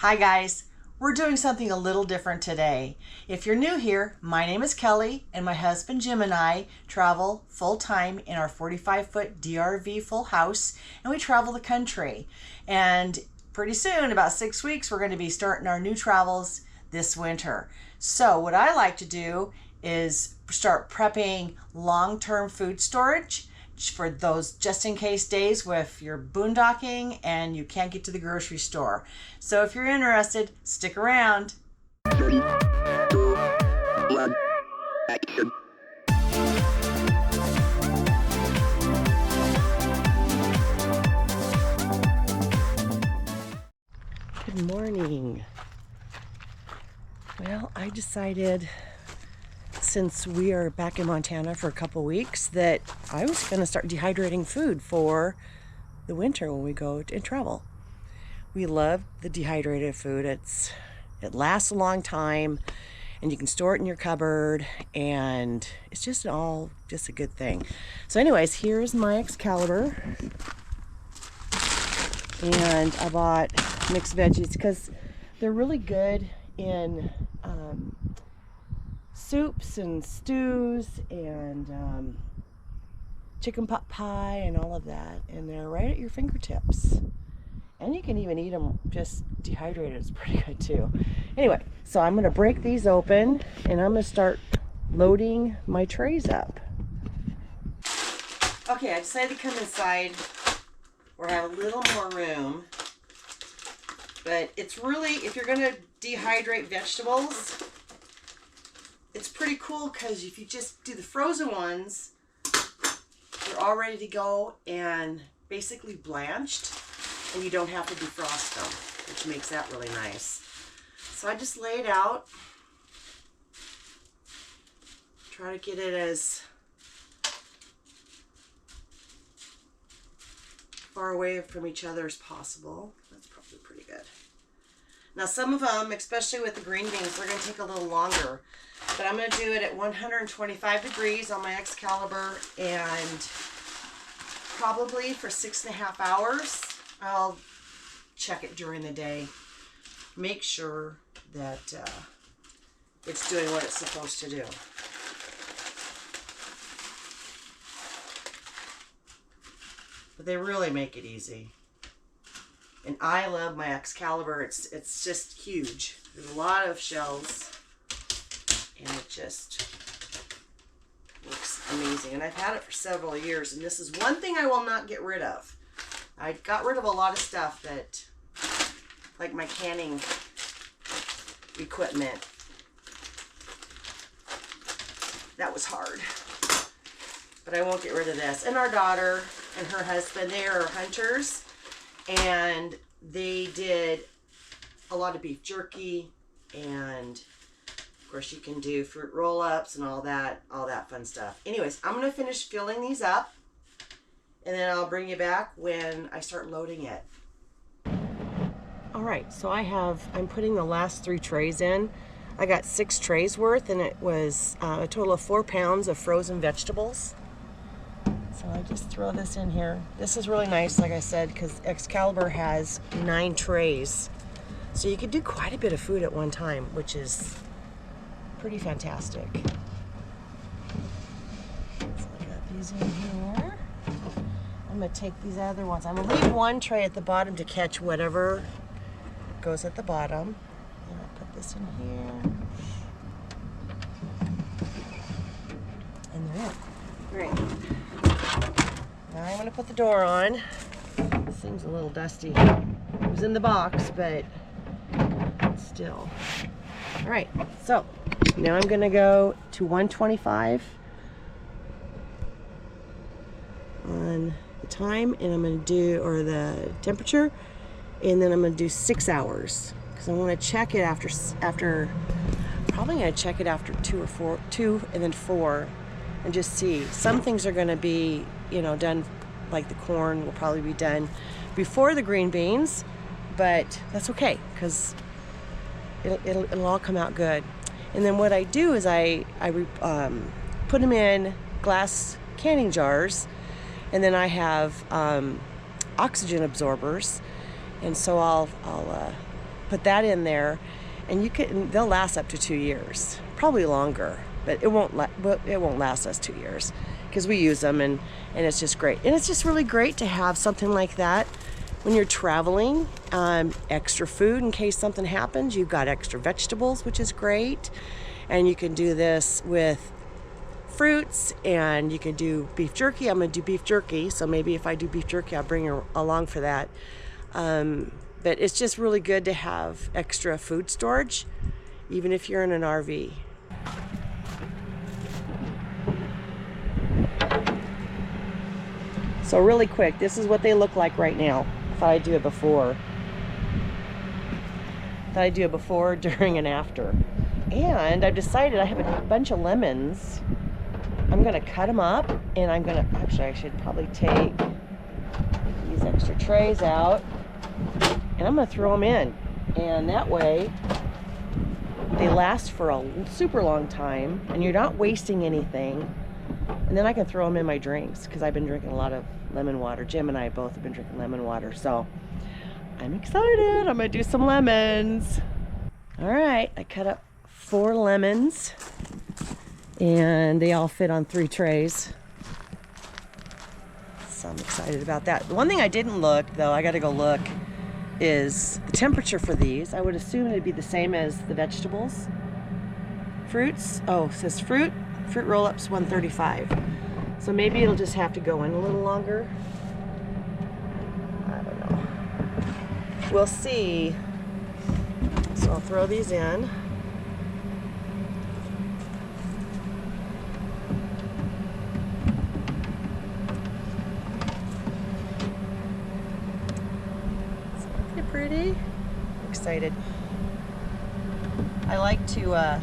Hi guys, we're doing something a little different today. If you're new here, my name is Kelly and my husband Jim and I travel full-time in our 45-foot DRV full house, and we travel the country. And pretty soon, about 6 weeks, we're going to be starting our new travels this winter. So what I like to do is start prepping long-term food storage for those just in case days if you're boondocking and you can't get to the grocery store. So if you're interested, stick around. 3, 2, 1, action. Good morning. Well, I decided, since we are back in Montana for a couple weeks, that I was going to start dehydrating food for the winter when we go and travel. We love the dehydrated food. It lasts a long time, and you can store it in your cupboard, and it's just a good thing. So anyways, here's my Excalibur, and I bought mixed veggies because they're really good in soups and stews and chicken pot pie and all of that, and they're right at your fingertips. And you can even eat them just dehydrated. It's pretty good too. Anyway, so I'm going to break these open and I'm going to start loading my trays up. Okay, I decided to come inside where I have a little more room. But it's really, if you're going to dehydrate vegetables, it's pretty cool because if you just do the frozen ones, they're all ready to go and basically blanched, and you don't have to defrost them, which makes that really nice. So I just lay it out, try to get it as far away from each other as possible. That's probably pretty good. Now some of them, especially with the green beans, they're going to take a little longer. But I'm going to do it at 125 degrees on my Excalibur, and probably for 6.5 hours. I'll check it during the day. Make sure that it's doing what it's supposed to do. But they really make it easy. And I love my Excalibur. It's just huge. There's a lot of shells, and it just looks amazing. And I've had it for several years, and this is one thing I will not get rid of. I got rid of a lot of stuff that, like my canning equipment. That was hard. But I won't get rid of this. And our daughter and her husband, they are hunters, and they did a lot of beef jerky, and of course you can do fruit roll-ups and all that fun stuff. Anyways, I'm going to finish filling these up, and then I'll bring you back when I start loading it. All right, so I'm putting the last 3 trays in. I got 6 trays worth, and it was a total of 4 pounds of frozen vegetables. So I just throw this in here. This is really nice, like I said, because Excalibur has 9 trays. So you could do quite a bit of food at one time, which is pretty fantastic. So I got these in here. I'm going to take these other ones. I'm going to leave one tray at the bottom to catch whatever goes at the bottom. And I'll put this in here. And they're in. Great. Now I'm going to put the door on. This thing's a little dusty. It was in the box, but still. All right, so now I'm going to go to 125 on the time, and I'm going to do, or the temperature, and then I'm going to do 6 hours because I want to check it after probably going to check it after 2 and then 4, and just see. Some things are going to be, done, like the corn will probably be done before the green beans, but that's okay because it'll all come out good. And then what I do is I put them in glass canning jars, and then I have oxygen absorbers, and so I'll put that in there, and they'll last up to 2 years, probably longer, but it won't last us 2 years because we use them, and it's just great. And it's just really great to have something like that when you're traveling. Extra food in case something happens. You've got extra vegetables, which is great. And you can do this with fruits, and you can do beef jerky. I'm going to do beef jerky, so maybe if I do beef jerky, I'll bring her along for that. But it's just really good to have extra food storage, even if you're in an RV. So really quick, this is what they look like right now. Thought I'd do it before. Thought I'd do it before, during, and after. And I've decided I have a bunch of lemons. I'm gonna cut them up, and actually I should probably take these extra trays out, and I'm gonna throw them in. And that way, they last for a super long time, and you're not wasting anything. And then I can throw them in my drinks, because I've been drinking a lot of lemon water. Jim and I both have been drinking lemon water, so I'm excited. I'm gonna do some lemons. All right, I cut up 4 lemons, and they all fit on 3 trays. So I'm excited about that. The one thing I didn't look, though, I gotta go look, is the temperature for these. I would assume it'd be the same as the vegetables. Fruits, it says fruit roll-ups 135. So maybe it'll just have to go in a little longer. I don't know. We'll see. So I'll throw these in. Isn't that pretty? I'm excited. I like to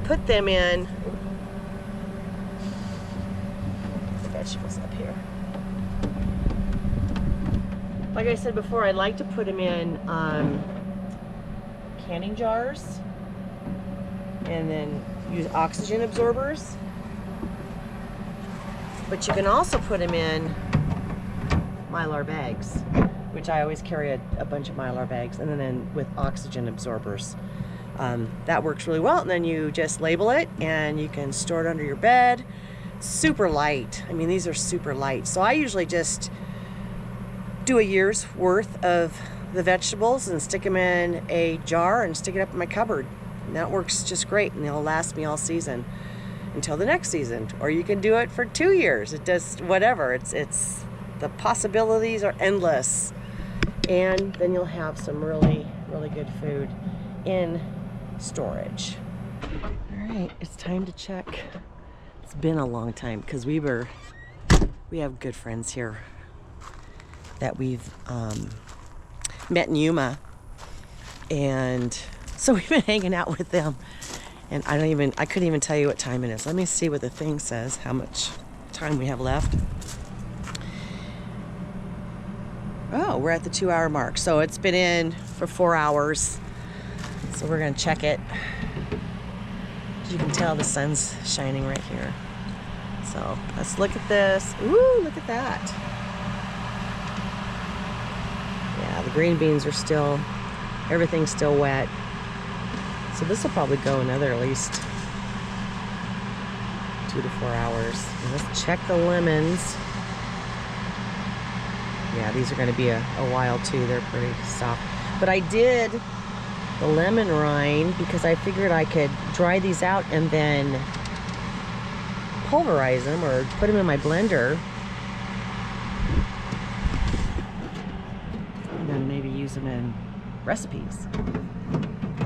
put them in the vegetables up here. Like I said before, I like to put them in canning jars, and then use oxygen absorbers. But you can also put them in Mylar bags, which I always carry a bunch of Mylar bags, and then with oxygen absorbers. That works really well, and then you just label it, and you can store it under your bed. Super light. I mean, these are super light. So I usually just do a year's worth of the vegetables and stick them in a jar and stick it up in my cupboard. And that works just great, and they'll last me all season until the next season. Or you can do it for 2 years. It does whatever. It's the possibilities are endless. And then you'll have some really, really good food in storage. All right, it's time to check. It's been a long time because we have good friends here that we've met in Yuma, and so we've been hanging out with them, and I couldn't even tell you what time it is. Let me see what the thing says, how much time we have left. Oh, we're at the 2-hour mark, so it's been in for 4 hours. So we're gonna check it. As you can tell, the sun's shining right here. So let's look at this. Ooh, look at that. Yeah, the green beans are still, everything's still wet. So this will probably go another at least 2 to 4 hours. And let's check the lemons. Yeah, these are gonna be a while too. They're pretty soft. But I did the lemon rind because I figured I could dry these out and then pulverize them or put them in my blender, and then maybe use them in recipes.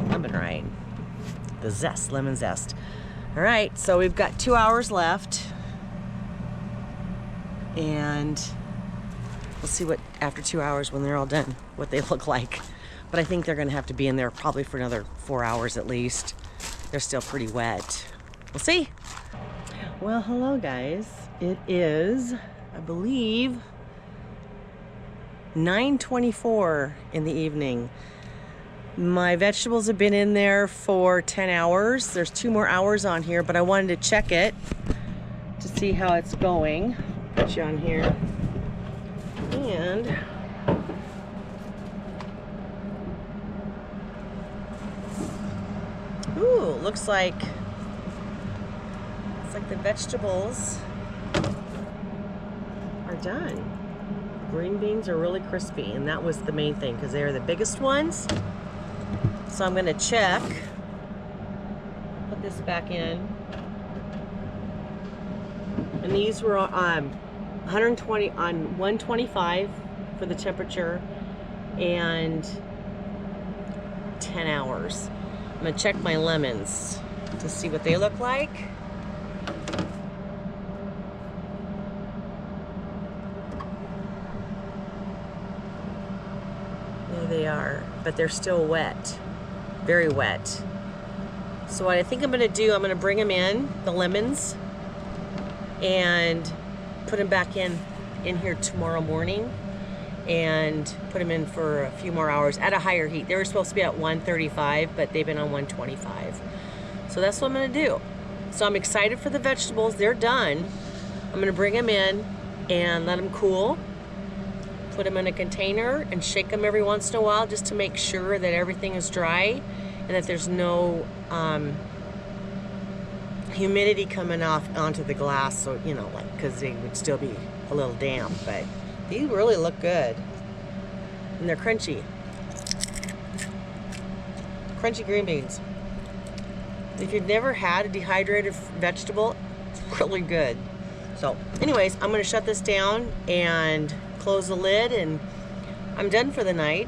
Lemon rind, the zest, lemon zest. All right, so we've got 2 hours left, and we'll see what after 2 hours, when they're all done, what they look like. But I think they're gonna have to be in there probably for another 4 hours at least. They're still pretty wet. We'll see. Well, hello guys. It is, I believe, 9:24 in the evening. My vegetables have been in there for 10 hours. There's 2 more hours on here, but I wanted to check it to see how it's going. Put you on here. And it looks like the vegetables are done. Green beans are really crispy, and that was the main thing because they are the biggest ones. So I'm gonna check. Put this back in. And these were 120 on 125 for the temperature and 10 hours. I'm gonna check my lemons to see what they look like. There they are, but they're still wet, very wet. So what I think I'm gonna do, I'm gonna bring them in, the lemons, and put them back in here tomorrow morning and put them in for a few more hours at a higher heat. They were supposed to be at 135, but they've been on 125. So that's what I'm gonna do. So I'm excited for the vegetables. They're done. I'm gonna bring them in and let them cool. Put them in a container and shake them every once in a while just to make sure that everything is dry and that there's no humidity coming off onto the glass, so you know, like, because they would still be a little damp. But these really look good, and they're crunchy green beans. If you've never had a dehydrated vegetable, it's really good. So anyways, I'm gonna shut this down and close the lid, and I'm done for the night.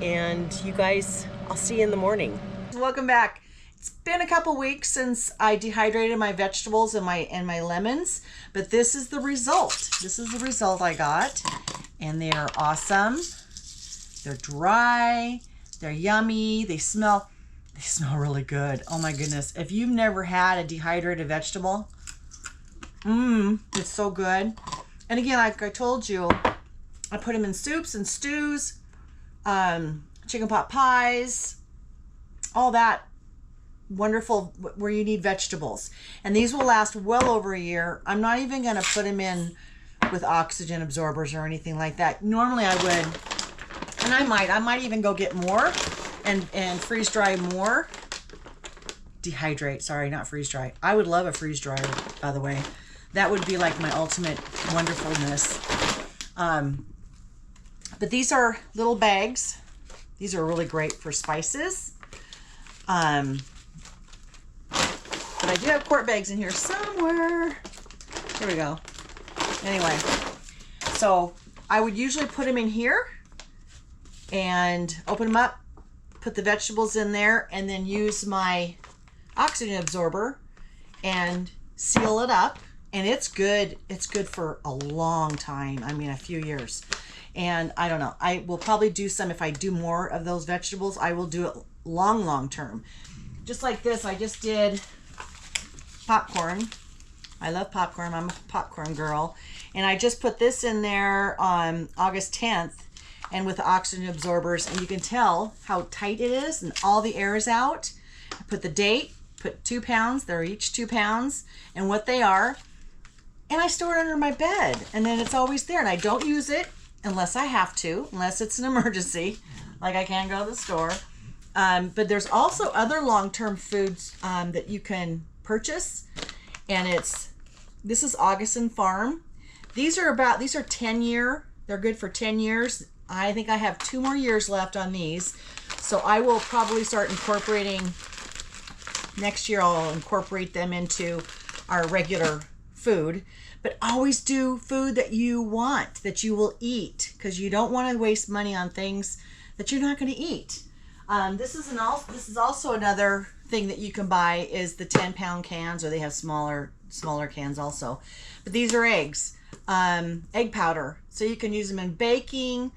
And you guys, I'll see you in the morning. Welcome back. It's been a couple weeks since I dehydrated my vegetables and my lemons, but this is the result. This is the result I got, and they are awesome. They're dry, they're yummy, they smell really good. Oh my goodness. If you've never had a dehydrated vegetable, it's so good. And again, like I told you, I put them in soups and stews, chicken pot pies, all that wonderful where you need vegetables. And these will last well over a year. I'm not even going to put them in with oxygen absorbers or anything like that. Normally I would, and I might even go get more and freeze dry more. Dehydrate, sorry, not freeze dry. I would love a freeze dryer, by the way. That would be like my ultimate wonderfulness. But these are little bags. These are really great for spices. But I do have quart bags in here somewhere. Here we go. Anyway, so I would usually put them in here and open them up, put the vegetables in there, and then use my oxygen absorber and seal it up. And it's good. It's good for a long time. I mean, a few years. And I don't know. I will probably do some, if I do more of those vegetables, I will do it long term. Just like this, I just did popcorn. I love popcorn. I'm a popcorn girl. And I just put this in there on August 10th and with the oxygen absorbers, and you can tell how tight it is and all the air is out. I put the date, put 2 pounds. They're each 2 pounds and what they are. And I store it under my bed, and then it's always there, and I don't use it unless I have to, unless it's an emergency, like I can't go to the store. But there's also other long-term foods that you can purchase, and this is Augustin Farm. These are 10-year. They're good for 10 years. I think I have 2 more years left on these, so I will probably start incorporating next year. I'll incorporate them into our regular food, but always do food that you want, that you will eat, because you don't want to waste money on things that you're not going to eat. This is also another thing that you can buy is the 10-pound cans, or they have smaller cans also. But these are eggs, egg powder, so you can use them in baking.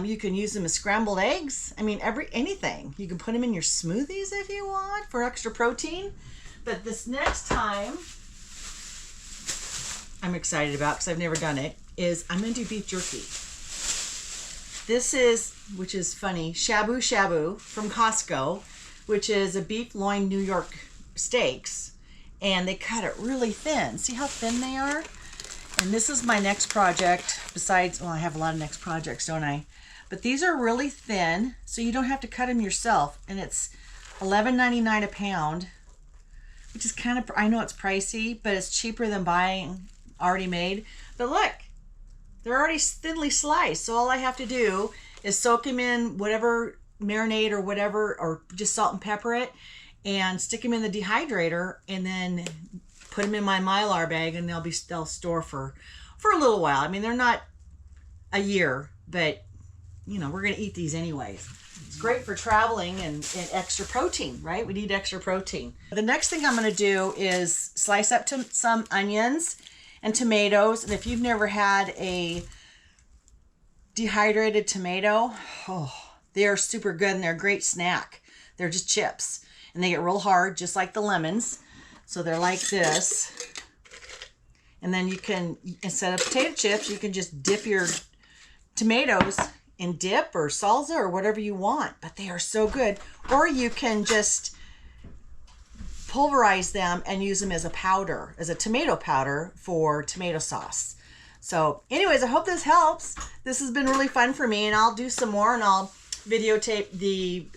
You can use them as scrambled eggs. I mean, anything. You can put them in your smoothies if you want for extra protein. But this next time, I'm excited about, because I've never done it, is I'm going to do beef jerky. This is, which is funny, shabu shabu from Costco, which is a beef loin New York steaks, and they cut it really thin. See how thin they are? And this is my next project, besides, well, I have a lot of next projects, don't I? But these are really thin, so you don't have to cut them yourself, and it's $11.99 a pound. which is kind of, I know it's pricey, but it's cheaper than buying already made. But look, they're already thinly sliced. So all I have to do is soak them in whatever marinade or whatever, or just salt and pepper it, and stick them in the dehydrator, and then put them in my Mylar bag, and they'll store for a little while. I mean, they're not a year, but you know, we're going to eat these anyways. It's great for traveling and extra protein, right? We need extra protein. The next thing I'm going to do is slice up some onions and tomatoes. And if you've never had a dehydrated tomato, oh, they are super good, and they're a great snack. They're just chips, and they get real hard, just like the lemons. So they're like this. And then you can, instead of potato chips, you can just dip your tomatoes in dip or salsa or whatever you want, but they are so good. Or you can just pulverize them and use them as a powder, as a tomato powder for tomato sauce. So anyways, I hope this helps. This has been really fun for me, and I'll do some more, and I'll videotape the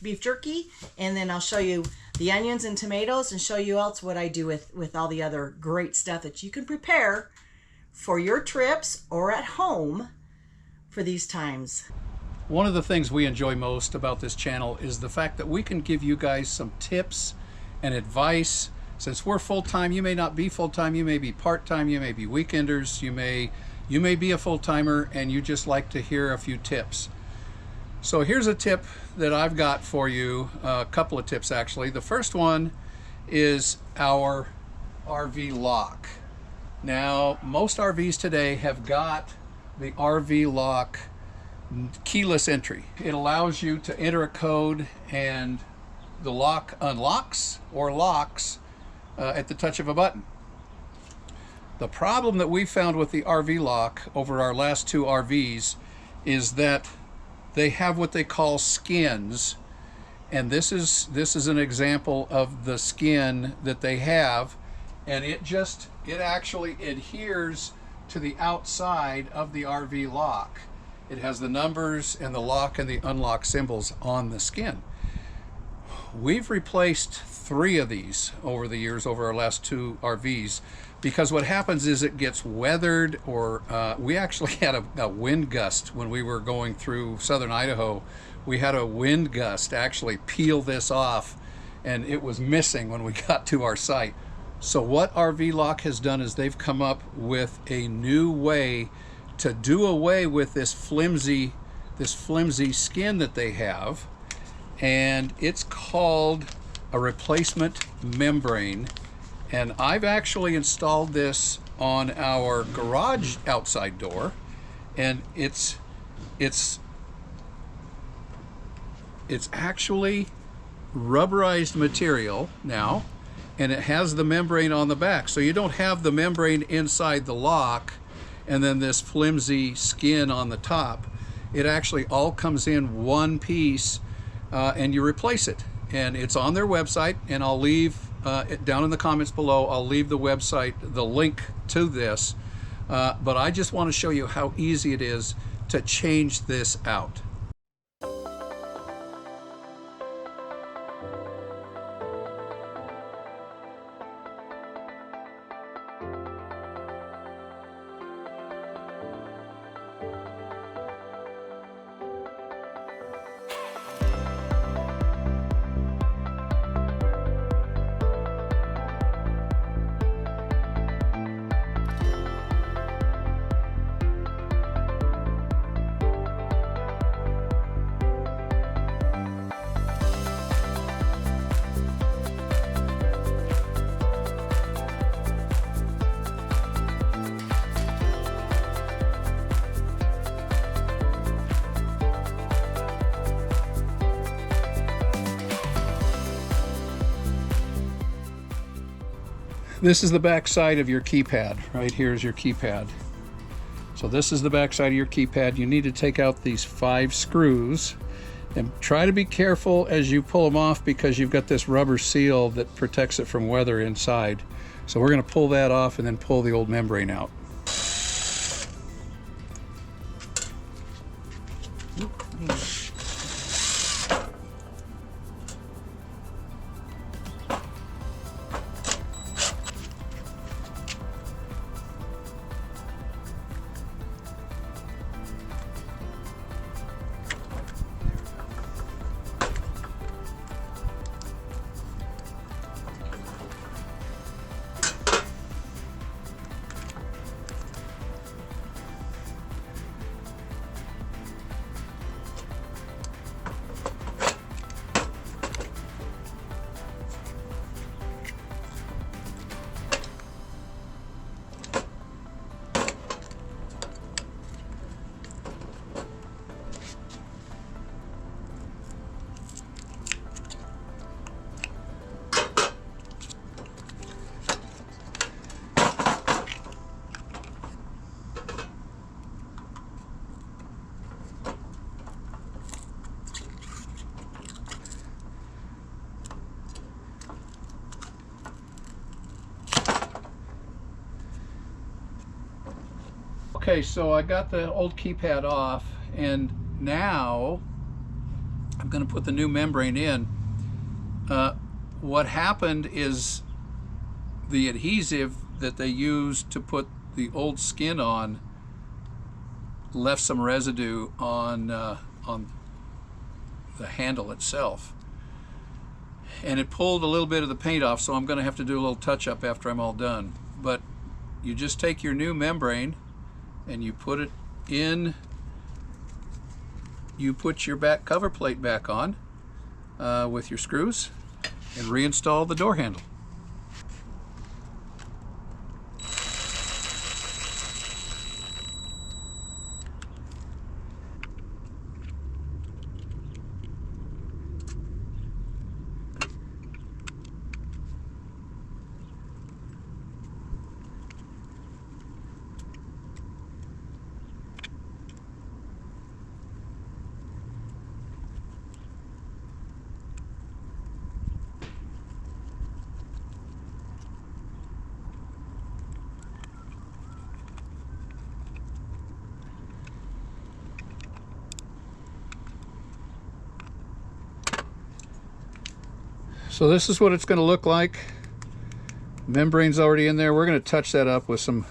beef jerky, and then I'll show you the onions and tomatoes, and show you else what I do with all the other great stuff that you can prepare for your trips or at home for these times. One of the things we enjoy most about this channel is the fact that we can give you guys some tips and advice. Since we're full-time, you may not be full-time, you may be part-time, you may be weekenders, you may be a full-timer, and you just like to hear a few tips. So here's a tip that I've got for you, a couple of tips actually. The first one is our RV lock. Now, most RVs today have got the RV lock keyless entry. It allows you to enter a code, and the lock unlocks or locks at the touch of a button. The problem that we found with the RV lock over our last two RVs is that they have what they call skins, and this is an example of the skin that they have, and it actually adheres to the outside of the RV lock. It has the numbers and the lock and the unlock symbols on the skin. We've replaced 3 of these over the years, over our last 2 RVs, because what happens is it gets weathered, or we actually had a wind gust when we were going through southern Idaho. We had a wind gust actually peel this off, and it was missing when we got to our site. So what RV Lock has done is they've come up with a new way to do away with this flimsy skin that they have, and it's called a replacement membrane. And I've actually installed this on our garage outside door, and it's actually rubberized material now, and it has the membrane on the back, so you don't have the membrane inside the lock and then this flimsy skin on the top. It actually all comes in one piece, and you replace it, and it's on their website, and I'll leave down in the comments below, I'll leave the website, the link to this, but I just want to show you how easy it is to change this out. This is the back side of your keypad. Right here is your keypad. So this is the back side of your keypad. You need to take out these 5 screws, and try to be careful as you pull them off, because you've got this rubber seal that protects it from weather inside. So we're going to pull that off and then pull the old membrane out. Okay, so I got the old keypad off, and now I'm going to put the new membrane in. What happened is the adhesive that they used to put the old skin on left some residue on the handle itself, and it pulled a little bit of the paint off, so I'm going to have to do a little touch-up after I'm all done. But you just take your new membrane and you put it in, you put your back cover plate back on with your screws and reinstall the door handle. So this is what it's going to look like. Membrane's already in there. We're going to touch that up with some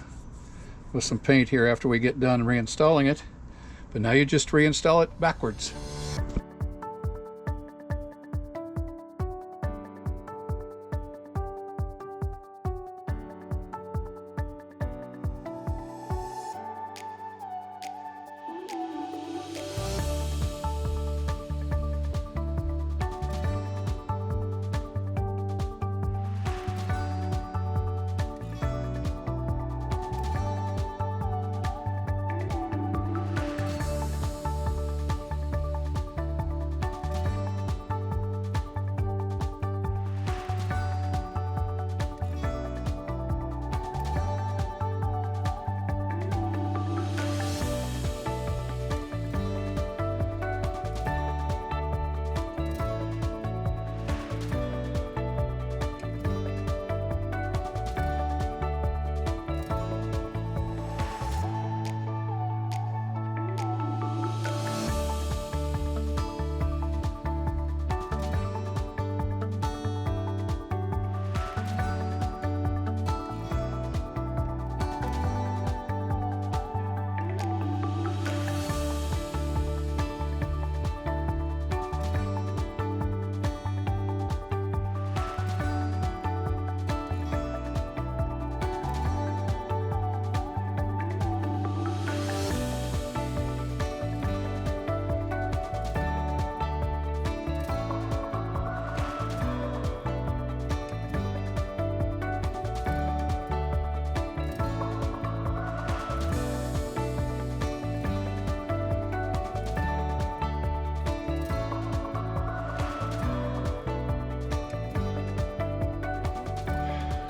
paint here after we get done reinstalling it. But now you just reinstall it backwards.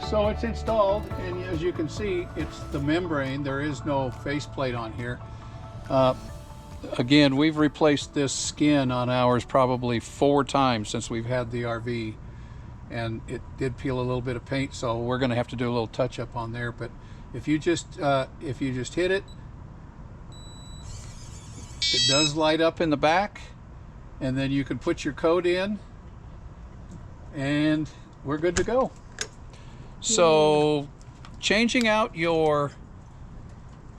So it's installed, and as you can see, it's the membrane. There is no faceplate on here. Again, we've replaced this skin on ours probably 4 times since we've had the RV, and it did peel a little bit of paint, so we're going to have to do a little touch up on there. But if you just hit it, it does light up in the back, and then you can put your code in, and we're good to go. So changing out your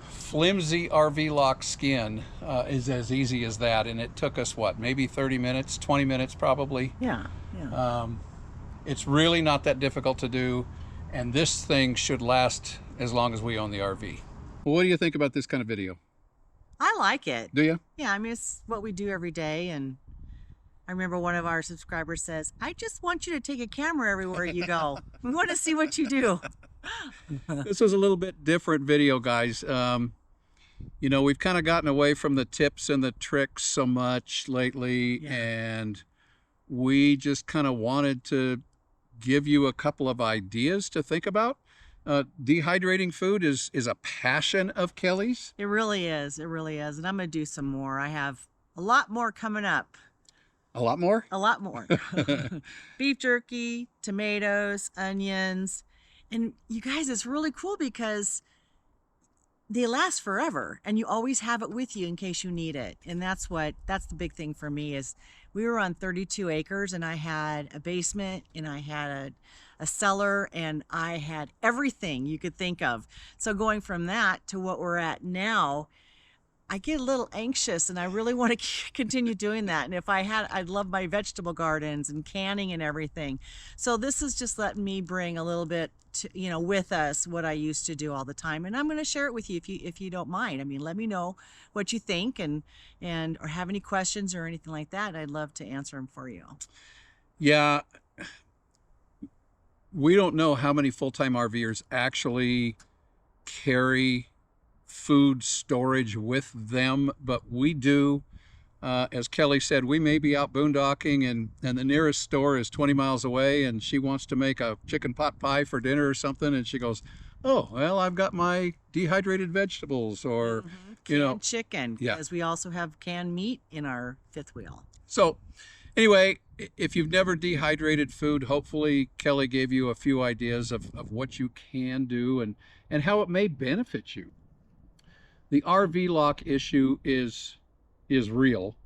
flimsy RV lock skin is as easy as that, and it took us what, maybe 30 minutes, 20 minutes probably. Yeah. It's really not that difficult to do, and this thing should last as long as we own the RV. Well, what do you think about this kind of video? I like it. Do you? Yeah, I mean, it's what we do every day, and I remember one of our subscribers says, I just want you to take a camera everywhere you go. We want to see what you do. This was a little bit different video, guys. You know, we've kind of gotten away from the tips and the tricks so much lately, and we just kind of wanted to give you a couple of ideas to think about. Dehydrating food is a passion of Kellie's. It really is. It really is. And I'm going to do some more. I have a lot more coming up. A lot more? A lot more. Beef jerky, tomatoes, onions. And you guys, it's really cool because they last forever, and you always have it with you in case you need it. And that's the big thing for me is we were on 32 acres, and I had a basement, and I had a cellar, and I had everything you could think of. So going from that to what we're at now, I get a little anxious, and I really want to continue doing that. And if I'd love my vegetable gardens and canning and everything. So this is just letting me bring a little bit to, with us what I used to do all the time. And I'm going to share it with you if you don't mind. I mean, let me know what you think and or have any questions or anything like that. I'd love to answer them for you. Yeah. We don't know how many full-time RVers actually carry food storage with them, but we do. As Kelly said, we may be out boondocking and the nearest store is 20 miles away, and she wants to make a chicken pot pie for dinner or something, and she goes, oh, well, I've got my dehydrated vegetables, or Canned chicken, yeah. because we also have canned meat in our fifth wheel. So anyway, if you've never dehydrated food, hopefully Kelly gave you a few ideas of what you can do and how it may benefit you. The RV lock issue is real.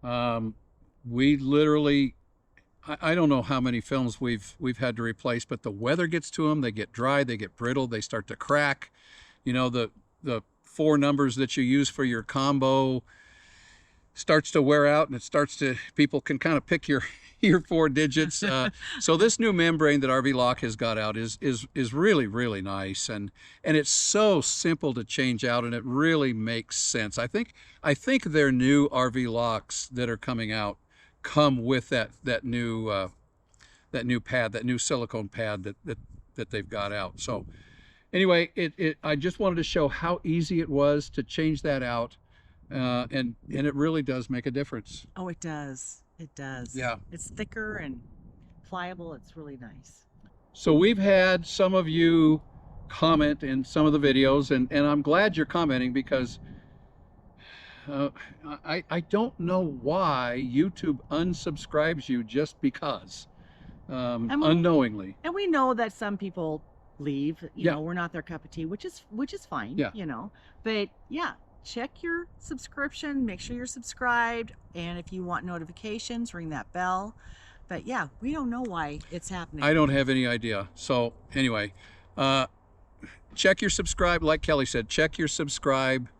We literally, I don't know how many films we've had to replace, but the weather gets to them. They get dry, they get brittle, they start to crack. The 4 numbers that you use for your combo starts to wear out, and people can kind of pick your 4 digits. So this new membrane that RV Lock has got out is really, really nice, and it's so simple to change out, and it really makes sense. I think their new RV locks that are coming out come with that new pad, that new silicone pad that they've got out. So anyway, I just wanted to show how easy it was to change that out. And it really does make a difference. Oh, it does. It does. Yeah. It's thicker and pliable. It's really nice. So we've had some of you comment in some of the videos, and I'm glad you're commenting, because I don't know why YouTube unsubscribes you just because, unknowingly. And we know that some people leave. You Yeah. know, we're not their cup of tea, which is fine. Yeah. But yeah. Check your subscription, make sure you're subscribed, and if you want notifications, ring that bell. But yeah, we don't know why it's happening. I don't have any idea. So anyway, check your subscribe, like Kelly said, check your subscribe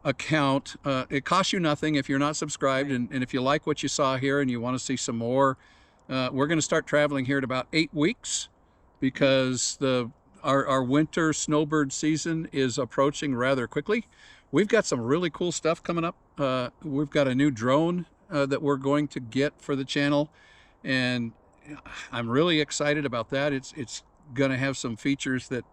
account. It costs you nothing if you're not subscribed. Right. And if you like what you saw here and you want to see some more, we're going to start traveling here in about 8 weeks, because our winter snowbird season is approaching rather quickly. We've got some really cool stuff coming up. We've got a new drone that we're going to get for the channel, and I'm really excited about that. It's going to have some features that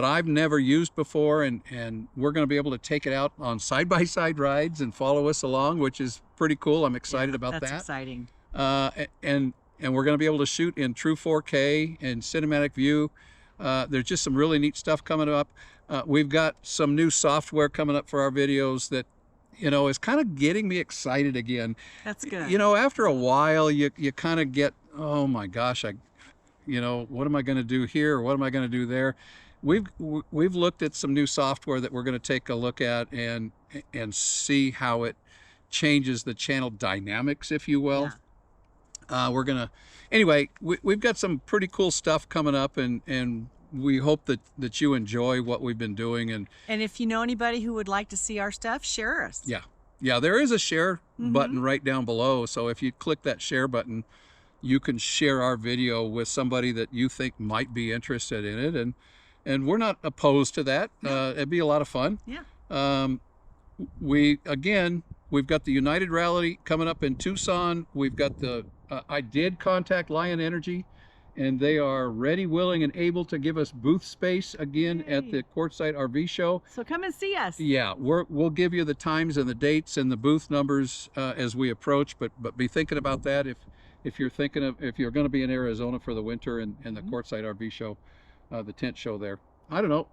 I've never used before, and we're going to be able to take it out on side-by-side rides and follow us along, which is pretty cool. I'm excited about that. That's exciting. And we're going to be able to shoot in true 4K and cinematic view. There's just some really neat stuff coming up. We've got some new software coming up for our videos that, is kind of getting me excited again. That's good. After a while, you kind of get, oh my gosh, what am I going to do here? What am I going to do there? We've looked at some new software that we're going to take a look at and see how it changes the channel dynamics, if you will. Yeah. Anyway, we've got some pretty cool stuff coming up, and we hope that you enjoy what we've been doing. And if you know anybody who would like to see our stuff, share us. Yeah, there is a share button right down below. So if you click that share button, you can share our video with somebody that you think might be interested in it. And we're not opposed to that. It'd be a lot of fun. Yeah. We've got the United Rally coming up in Tucson. We've got I did contact Lion Energy, and they are ready, willing, and able to give us booth space again at the Quartzsite RV Show. So come and see us. Yeah, we'll give you the times and the dates and the booth numbers as we approach, but be thinking about that if you're going to be in Arizona for the winter and the Quartzsite RV Show, the tent show there. I don't know.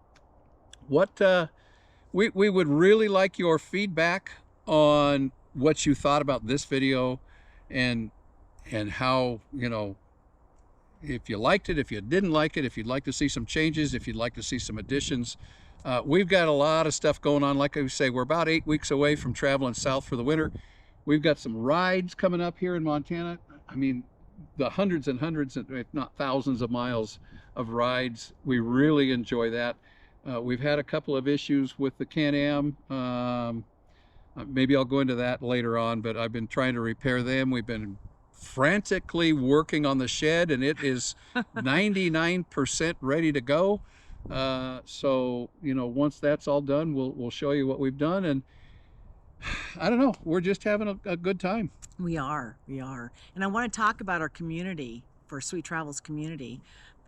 What we would really like your feedback on what you thought about this video and how, if you liked it, if you didn't like it, if you'd like to see some changes, if you'd like to see some additions. We've got a lot of stuff going on. Like I say, we're about 8 weeks away from traveling south for the winter. We've got some rides coming up here in Montana. I mean, the hundreds and hundreds, if not thousands of miles of rides. We really enjoy that. We've had a couple of issues with the Can-Am. Maybe I'll go into that later on, but I've been trying to repair them. We've been frantically working on the shed, and it is 99% ready to go. So, you know, once that's all done, we'll show you what we've done. And I don't know, we're just having a good time. We are. And I want to talk about our community, for Sweet Travels Community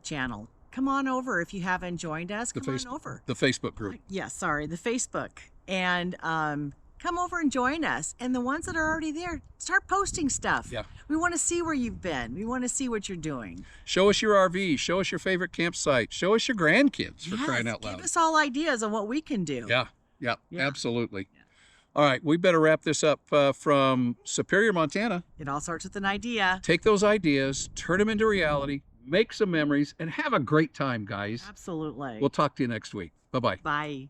channel. Come on over if you haven't joined us. Come on over. The Facebook group. Yes, sorry, the Facebook. And come over and join us. And the ones that are already there, start posting stuff. Yeah. We want to see where you've been. We want to see what you're doing. Show us your RV. Show us your favorite campsite. Show us your grandkids, for crying out loud. Give us all ideas on what we can do. Yeah, absolutely. Yeah. All right, we better wrap this up from Superior, Montana. It all starts with an idea. Take those ideas, turn them into reality, make some memories, and have a great time, guys. Absolutely. We'll talk to you next week. Bye-bye. Bye.